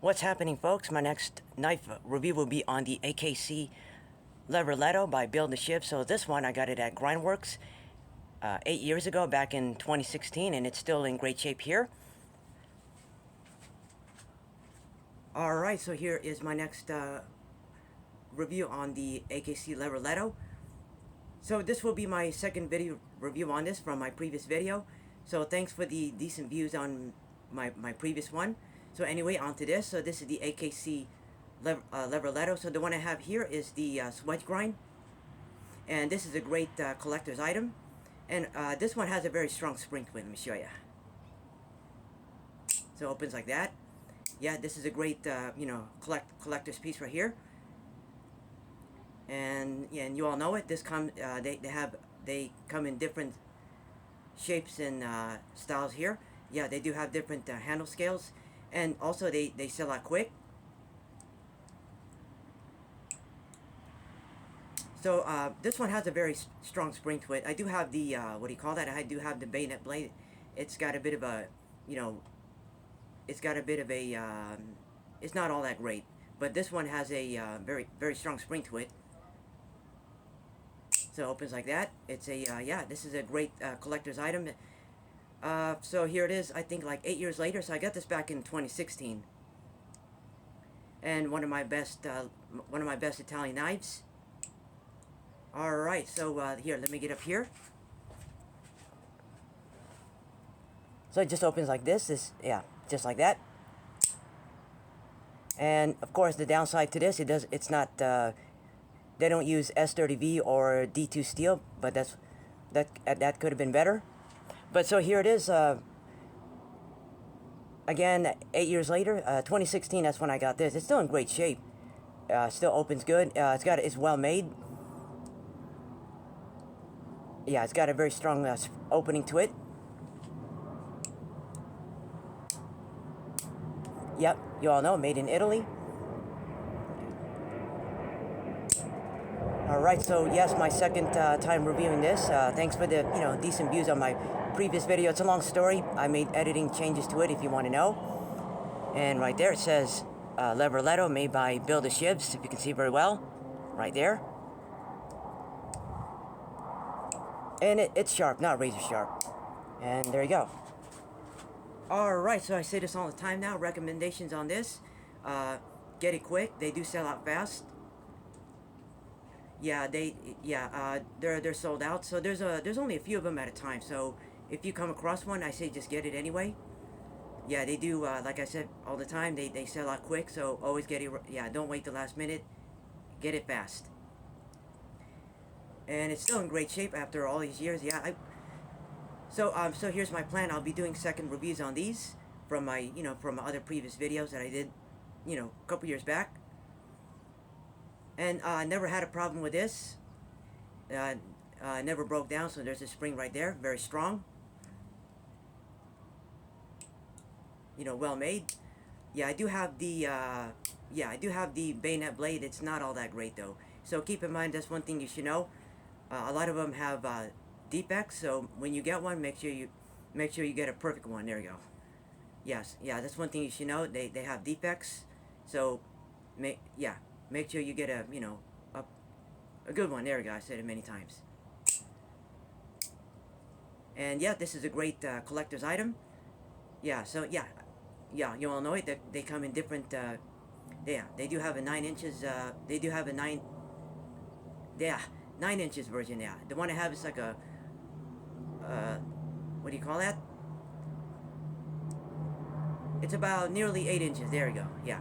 What's happening, folks? My next knife review will be on the AKC Leverletto by Deshives. So this one, I got it at Grindworx 8 years ago, back in 2016, and it's still in great shape here. Alright, so here is my next review on the AKC Leverletto. So this will be my second video review on this from my previous video. So thanks for the decent views on my previous one. So anyway, on to this. So this is the AKC Leverletto. So the one I have here is the Swedge grind. And this is a great collector's item. And this one has a very strong spring to it. Let me show you. So it opens like that. Yeah, this is a great, collector's piece right here. And yeah, and you all know it. This they come in different shapes and styles here. Yeah, they do have different handle scales, and also they sell out quick. So this one has a very strong spring to it. I do have the what do you call that? I do have the bayonet blade. It's got a bit of a, it's got a bit of a, it's not all that great, but this one has a very strong spring to it. So it opens like that. It's a, yeah, this is a great collector's item. So here it is, I think like 8 years later. So I got this back in 2016. And one of my best Italian knives. Alright, so here, let me get up here. So it just opens like this, yeah, just like that. And of course the downside to this, it's not, they don't use S30V or D2 steel, but that could have been better. But so here it is. Again, 8 years later, 2016. That's when I got this. It's still in great shape. Still opens good. It's well made. Yeah, it's got a very strong opening to it. Yep, you all know, made in Italy. Alright, so yes, my second time reviewing this. Thanks for the, decent views on my previous video. It's a long story. I made editing changes to it if you want to know. And right there it says Leverletto, made by Deshives, if you can see very well. Right there. And it's sharp, not razor sharp. And there you go. Alright, so I say this all the time now. Recommendations on this. Get it quick. They do sell out fast. Yeah, they're sold out. So there's only a few of them at a time. So if you come across one, I say just get it anyway. Yeah, they do. Like I said all the time, they sell out quick. So always get it. Yeah, don't wait the last minute. Get it fast. And it's still in great shape after all these years. Yeah. So here's my plan. I'll be doing second reviews on these from my from other previous videos that I did, a couple years back. And I never had a problem with this. Never broke down, so there's a spring right there, very strong. Well made. Yeah, I do have the bayonet blade. It's not all that great though. So keep in mind, that's one thing you should know. A lot of them have defects, so when you get one, make sure you get a perfect one. There you go. Yes, yeah, that's one thing you should know. They have defects, so make sure you get a good one. There you go. I said it many times. And yeah, this is a great collector's item. Yeah, so yeah, you all know it. They come in different. They do have a 9 inches. They do have a 9 inches version. Yeah, the one I have is like a. What do you call that? It's about nearly 8 inches. There we go. Yeah.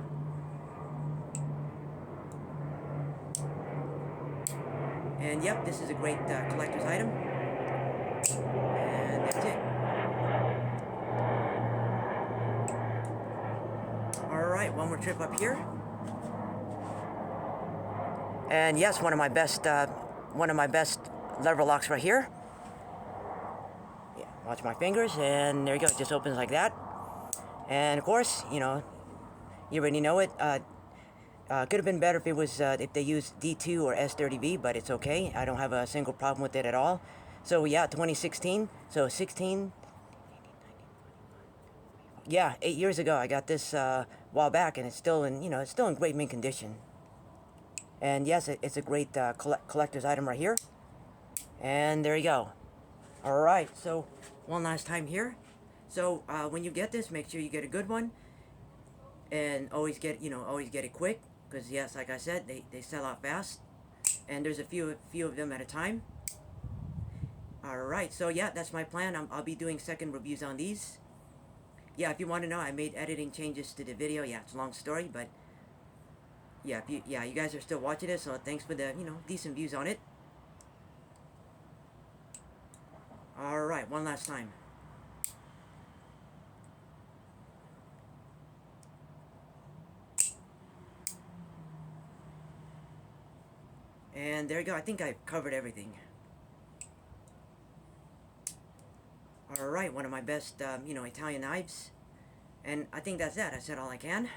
And yep, this is a great collector's item. And that's it. Alright, one more trip up here. And yes, one of my best lever locks right here. Yeah, watch my fingers, and there you go. It just opens like that. And of course, you already know it. Could have been better if it was if they used D2 or S30V, but it's okay. I don't have a single problem with it at all. So yeah, 2016. So 16, yeah, 8 years ago I got this while back, and it's still in, it's still in great mint condition. And yes, it's a great collector's item right here. And there you go. All right, so one last time here. So when you get this, make sure you get a good one, and always get it quick, because yes, like I said, they sell out fast, and there's a few of them at a time. All right, so yeah, that's my plan. I'll be doing second reviews on these. Yeah, if you want to know, I made editing changes to the video. Yeah, it's a long story, but yeah, you guys are still watching it, so thanks for the decent views on it. All right, one last time. And there you go. I think I've covered everything. All right, one of my best, Italian knives. And I think that's that. I said all I can.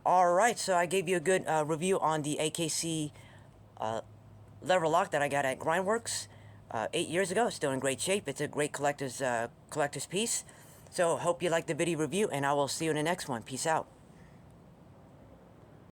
All right, so I gave you a good review on the AKC lever lock that I got at Grindworx 8 years ago. It's still in great shape. It's a great collector's piece. So hope you liked the video review, and I will see you in the next one. Peace out.